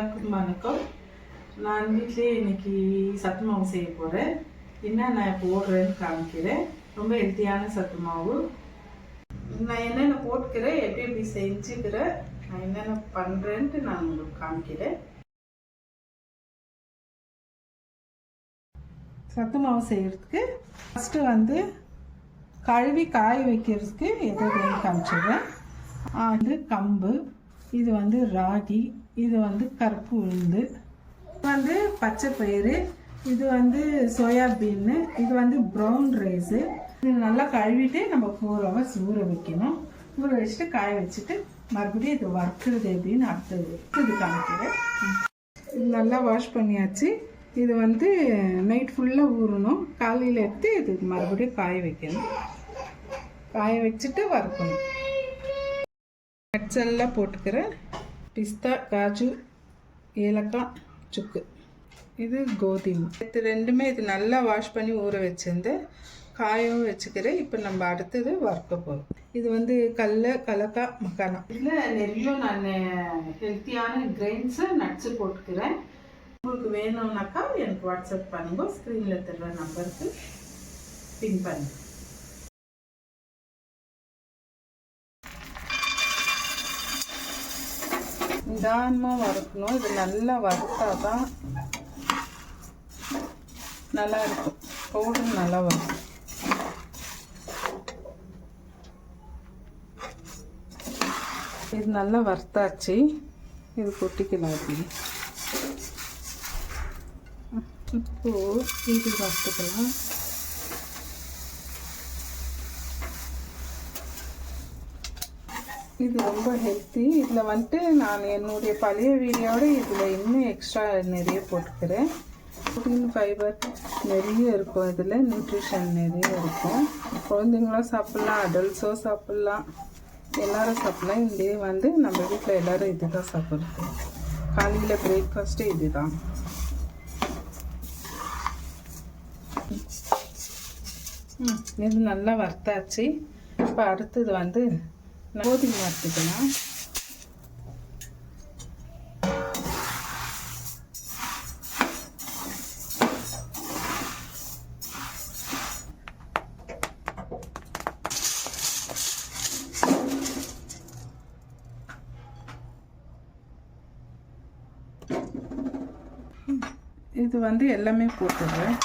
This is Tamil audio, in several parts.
எல்லாருக்கும் வணக்கம். நான் வீட்டிலே இன்னைக்கு சத்து மாவு செய்ய போகிறேன். என்ன நான் போடுறேன்னு காமிக்கிறேன். ரொம்ப ஹெல்த்தியான சத்து மாவு. நான் என்னென்ன போட்டுக்கிறேன், எப்படி எப்படி செஞ்சுக்கிறேன், நான் என்னென்ன பண்ணுறேன்ட்டு நான் உங்களுக்கு காமிக்கிறேன். சத்து மாவு செய்கிறதுக்கு ஃபஸ்ட்டு கழுவி காய வைக்கிறதுக்கு எதாவது காமிச்சிடுறேன். அது கம்பு, இது ராகி, இது கருப்பு உளுந்து, பச்சை பயிறு, இது சோயாபீனு, இது ப்ரௌன் ரைஸு. இது நல்லா கழுவிட்டு நம்ம 4 hours ஊற வைக்கணும். ஊற வச்சுட்டு காய வச்சுட்டு மறுபடியும் இது வறுக்கிறது எப்படின்னு அடுத்தது இது காமிக்கிறேன். இது நல்லா வாஷ் பண்ணியாச்சு. இது நைட் ஃபுல்லாக ஊறணும். காலையில் எடுத்து இது மறுபடியும் காய வைக்கணும். காய வச்சுட்டு வறுக்கணும். நட்ஸ் எல்லாம் போட்டுக்கிறேன். பிஸ்தா, காஜு, ஏலக்காய், சுக்கு, இது கோதுமை. இது ரெண்டுமே இது நல்லா வாஷ் பண்ணி ஊற வச்சிருந்து காயவும் வச்சுக்கிறேன். இப்போ நம்ம அடுத்தது வறுக்க போகிறோம். இது கடலை, கலக்காய், மக்கானா. இதில் நிறைய நான் ஹெல்த்தியான கிரெயின்ஸு, நட்ஸு போட்டுக்கிறேன். உங்களுக்கு வேணும்னாக்கா எனக்கு வாட்ஸ்அப் பண்ணுங்க. ஸ்க்ரீனில் தர்ற நம்பருக்கு பின் பண்ணுங்க. நிதானமாக வறுக்கணும். இது நல்லா வறுத்தா தான் நல்லா இருக்கும். பவுடர் நல்லா வரும். இது நல்லா வறுத்தாச்சு. இது கொட்டிக்கலாம். அப்படி இப்போது இது வறுத்துக்கலாம். இது ரொம்ப ஹெல்த்தி. இதில் நான் என்னுடைய பழைய வீடியோட இதில் இன்னும் எக்ஸ்ட்ரா நிறைய போட்டுக்கிறேன். ப்ரோட்டீன், ஃபைபர் நிறைய இருக்கும். இதில் நியூட்ரிஷன் நிறைய இருக்கும். குழந்தைங்களும் சாப்பிட்லாம், அடல்ட்ஸோ சாப்பிட்லாம், எல்லோரும் சாப்பிட்லாம். இதே நம்ம வீட்டில் எல்லோரும் இது தான் சாப்பிட்றது. காலையில் பிரேக்ஃபாஸ்ட்டு இது தான். இது நல்லா வறுத்தாச்சு. இப்போ அடுத்தது கோதுமை வறுத்துக்கலாம். இது எல்லாமே போட்டுடுறேன்.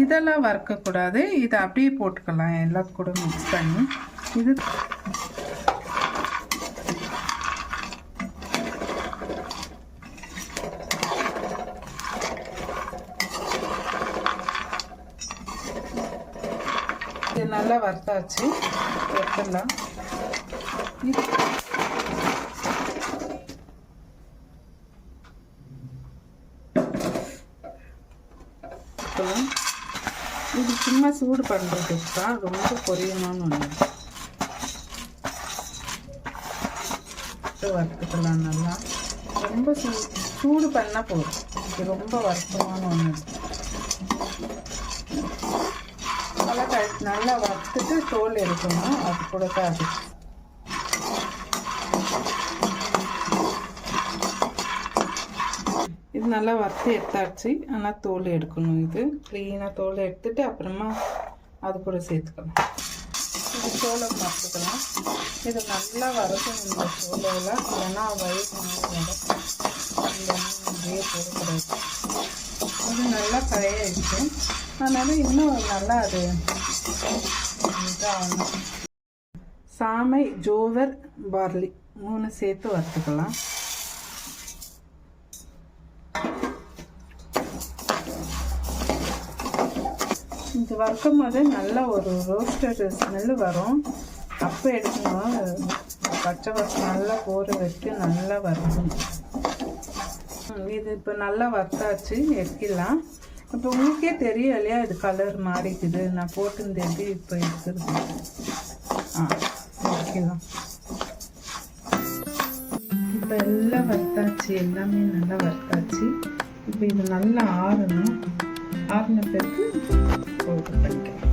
இதெல்லாம் வறுக்கக்கூடாது. இதை அப்படியே போட்டுக்கலாம். எல்லாம் கூட மிக்ஸ் பண்ணி இது நல்லா வறுத்தாச்சு. எடுத்துடலாம். இது சும்மா சூடு பண்ணுறதுக்கு தான், ரொம்ப பொரியணும்னு ஒன்று வறுத்துக்கலாம். நல்லா ரொம்ப சூடு பண்ணால் போதும். இது ரொம்ப வறுக்கணும்னு ஒன்று. நல்லா வறுத்துட்டு தோல் எடுக்கணும். அது கூட தான் அது. இது நல்லா வறுத்து எடுத்தாச்சு. ஆனால் தோல் எடுக்கணும். இது க்ளீனாக தோல் எடுத்துட்டு அப்புறமா அது கூட சேர்த்துக்கலாம். இது சோளம் வறுத்துக்கலாம். இது நல்லா வறுக்கணும். இந்த சோளம்லாம் இல்லைன்னா வயிறு நிறைய போடக்கூடாது. இது நல்லா கரையாயிடுச்சு. அதனால இன்னும் நல்லா அது இதாகணும். சாமை, ஜோவர், பார்லி 3 சேர்த்து வறுத்துக்கலாம். இது வறுக்கும் போது நல்லா ஒரு ரோஸ்டட் ஸ்மெல்லு வரும். அப்போ எடுக்கணும். பச்சை வாசம் நல்லா போகிற வரைக்கும் நல்லா வறுக்கணும். இது இப்போ நல்லா வறுத்தாச்சு. எடுக்கலாம். அப்போ உங்களுக்கே தெரியும் இல்லையா இது கலர் மாறிக்குது. நான் போட்டிருந்தேன் இப்போ இருக்கிறது. ஓகே தான். இப்போ எல்லாம் வறுத்தாச்சு, எல்லாமே நல்லா வறுத்தாச்சு. இப்போ இது நல்லா ஆறணும். ஆறின பிறகு பவுடர் பண்ணிக்கலாம்.